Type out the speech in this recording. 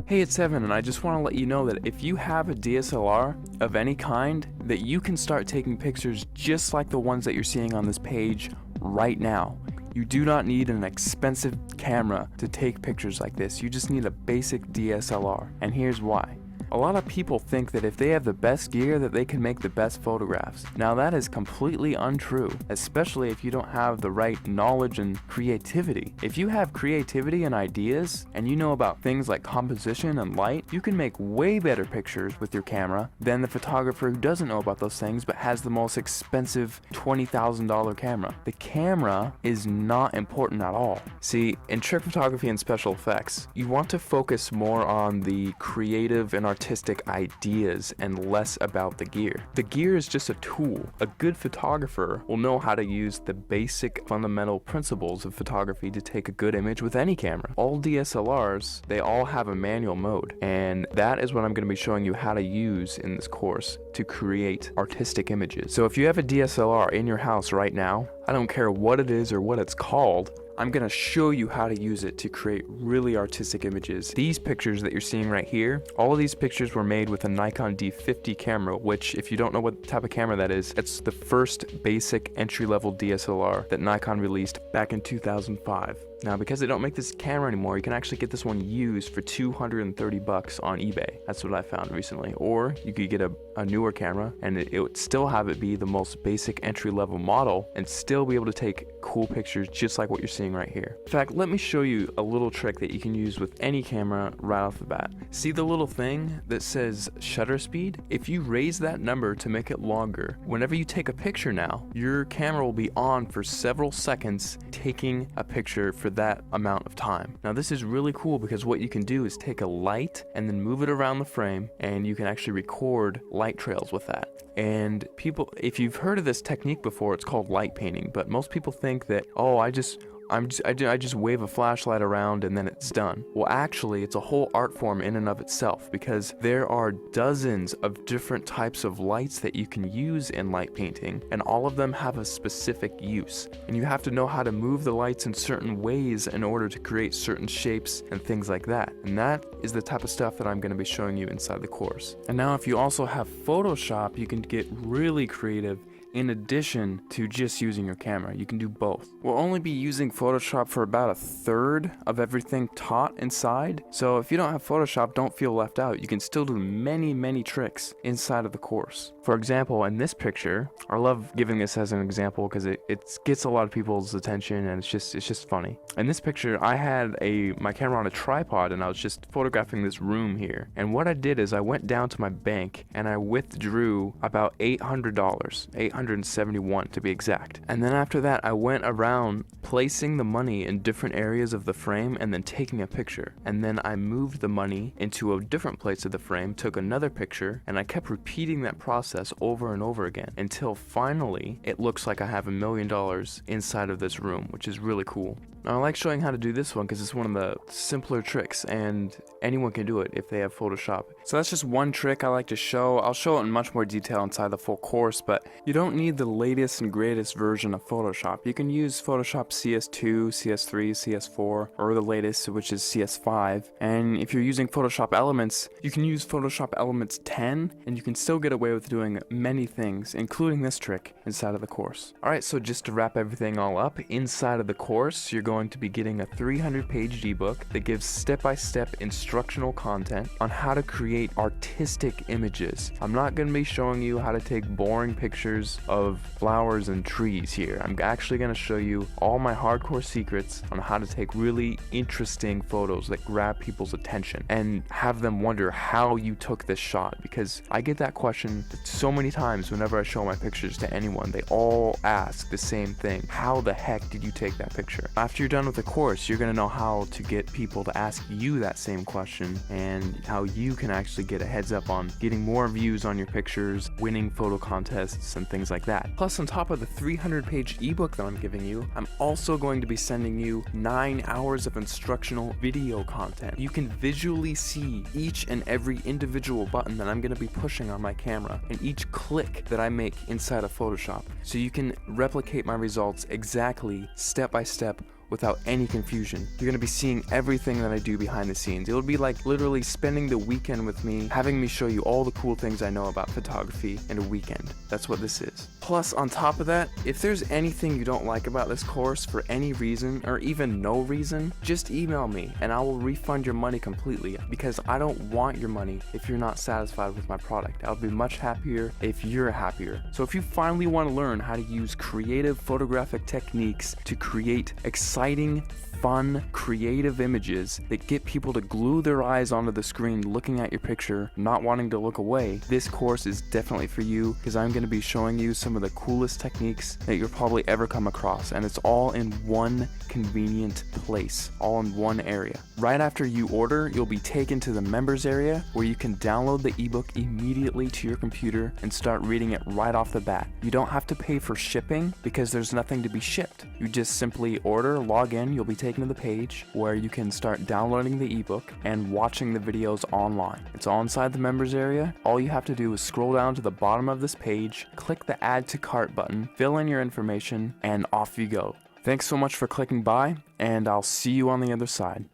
Hey, it's Evan, and I just want to let you know that if you have a DSLR of any kind, that you can start taking pictures just like the ones that you're seeing on this page right now. You do not need an expensive camera to take pictures like this. You just need a basic DSLR, and here's why. A lot of people think that if they have the best gear that they can make the best photographs. Now that is completely untrue, especially if you don't have the right knowledge and creativity. If you have creativity and ideas, and you know about things like composition and light, you can make way better pictures with your camera than the photographer who doesn't know about those things but has the most expensive $20,000 camera. The camera is not important at all. See, in trick photography and special effects, you want to focus more on the creative and artistic ideas and less about the gear. The gear is just a tool. A good photographer will know how to use the basic fundamental principles of photography to take a good image with any camera. All DSLRs, they all have a manual mode, and that is what I'm going to be showing you how to use in this course to create artistic images. So if you have a DSLR in your house right now, I don't care what it is or what it's called, I'm gonna show you how to use it to create really artistic images. These pictures that you're seeing right here, all of these pictures were made with a Nikon D50 camera, which if you don't know what type of camera that is, it's the first basic entry-level DSLR that Nikon released back in 2005. Now, because they don't make this camera anymore, you can actually get this one used for $230 on eBay. That's what I found recently. Or you could get a newer camera and it would still have it be the most basic entry-level model and still be able to take cool pictures just like what you're seeing right here. In fact, let me show you a little trick that you can use with any camera right off the bat. See the little thing that says shutter speed? If you raise that number to make it longer, whenever you take a picture now, your camera will be on for several seconds taking a picture for that amount of time. Now this is really cool because what you can do is take a light and then move it around the frame, and you can actually record light trails with that. And people, if you've heard of this technique before, it's called light painting, but most people think that, oh, I just wave a flashlight around and then it's done. Well, actually, it's a whole art form in and of itself, because there are dozens of different types of lights that you can use in light painting, and all of them have a specific use. And you have to know how to move the lights in certain ways in order to create certain shapes and things like that. And that is the type of stuff that I'm going to be showing you inside the course. And now if you also have Photoshop, you can get really creative. In addition to just using your camera, you can do both. We'll only be using Photoshop for about a third of everything taught inside. So if you don't have Photoshop, don't feel left out. You can still do many tricks inside of the course. For example, in this picture, I love giving this as an example because it gets a lot of people's attention and it's just funny. In this picture, I had my camera on a tripod and I was just photographing this room here. And what I did is I went down to my bank and I withdrew about $800, $871 to be exact. And then after that, I went around placing the money in different areas of the frame and then taking a picture. And then I moved the money into a different place of the frame, took another picture, and I kept repeating that process over and over again until finally it looks like I have $1 million inside of this room, which is really cool. Now, I like showing how to do this one because it's one of the simpler tricks and anyone can do it if they have Photoshop. So that's just one trick I like to show. I'll show it in much more detail inside the full course, but you don't need the latest and greatest version of Photoshop. You can use Photoshop CS2, CS3, CS4, or the latest, which is CS5. And if you're using Photoshop Elements, you can use Photoshop Elements 10, and you can still get away with doing many things, including this trick, inside of the course. Alright, so just to wrap everything all up, inside of the course, you're going to be getting a 300-page ebook that gives step-by-step instructional content on how to create artistic images. I'm not going to be showing you how to take boring pictures of flowers and trees here. I'm actually going to show you all my hardcore secrets on how to take really interesting photos that grab people's attention and have them wonder how you took this shot, because I get that question so many times whenever I show my pictures to anyone. They all ask the same thing: how the heck did you take that picture? After you're done with the course, you're going to know how to get people to ask you that same question and how you can actually get a heads up on getting more views on your pictures, winning photo contests, and things like that. Plus, on top of the 300-page ebook that I'm giving you, I'm also going to be sending you 9 hours of instructional video content. You can visually see each and every individual button that I'm going to be pushing on my camera and each click that I make inside of Photoshop, so you can replicate my results exactly step by step without any confusion. You're gonna be seeing everything that I do behind the scenes. It'll be like literally spending the weekend with me, having me show you all the cool things I know about photography in a weekend. That's what this is. Plus, on top of that, if there's anything you don't like about this course for any reason, or even no reason, just email me and I will refund your money completely, because I don't want your money if you're not satisfied with my product. I'll be much happier if you're happier. So if you finally want to learn how to use creative photographic techniques to create exciting, fun, creative images that get people to glue their eyes onto the screen looking at your picture, not wanting to look away, this course is definitely for you, because I'm going to be showing you some of the coolest techniques that you'll probably ever come across, and it's all in one convenient place, all in one area. Right after you order, you'll be taken to the members area where you can download the ebook immediately to your computer and start reading it right off the bat. You don't have to pay for shipping because there's nothing to be shipped. You just simply order, log in, you'll be taken to the page where you can start downloading the ebook and watching the videos online. It's all inside the members area. All you have to do is scroll down to the bottom of this page, click the add to cart button, fill in your information, and off you go. Thanks so much for clicking by, and I'll see you on the other side.